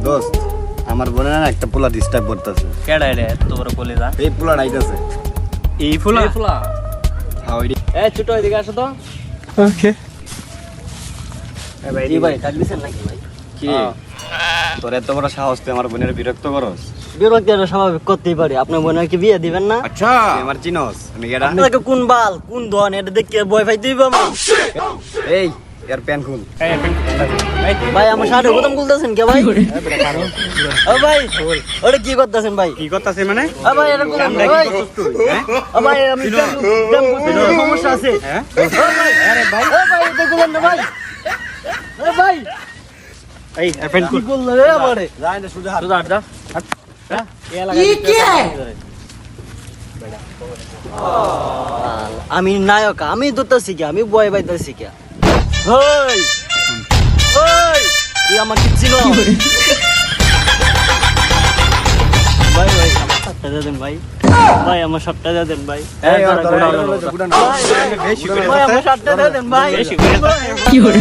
দোস্ত আমার বোনের না একটা পোলা ডিস্টার্ব করতেছে। কেডা রে তোর বলে যা এই পোলা আইতাছে। এই ফুলা হ্যাঁ ওই এ ছোট এদিকে আসো তো ওকে এ ভাই জি ভাই ডাক দিছেন নাকি ভাই? কি তোর এত বড় সাহস তুই আমার বোনের বিরক্ত করস? বিরক্তি এটা স্বাভাবিক করতেই পারি। আপনার বোনের কি বিয়ে দিবেন না? আচ্ছা তুই আমার চিনস? আমি কেডা? আপনাকে কোন বাল কোন ধন এটা দেখে বয় ভাই দিব আমার। এই এর প্যান খুল। ভাই আমার শার্টে বোতাম খুলতেছেন কে ভাই? ও ভাই ওটা কি করতেছেন ভাই? কি করতাছে মানে? ও ভাই এটা কোন ভাই? ও ভাই আমি প্রেম করতে সমস্যা আছে। হ্যাঁ ও ভাই আরে ভাই ও ভাই এটা বলেন না ভাই। ও ভাই এই এফেন কি বললে রে আমারে? যাই না সুজা হাত। সুজা যা আমি নায়ক আমি দোতাছি কি আমি বয় বাইতাছি কি ওই ওই তুই আমার কি চিনো ভাই ভাই আমার সাতটা দিয়ে দেন ভাই ভাই আমার সাতটা দিয়ে দেন ভাই এই আর তোর গুড়া না। বেশি করে ভাই আমার সাতটা দিয়ে দেন ভাই বেশি করে কি করে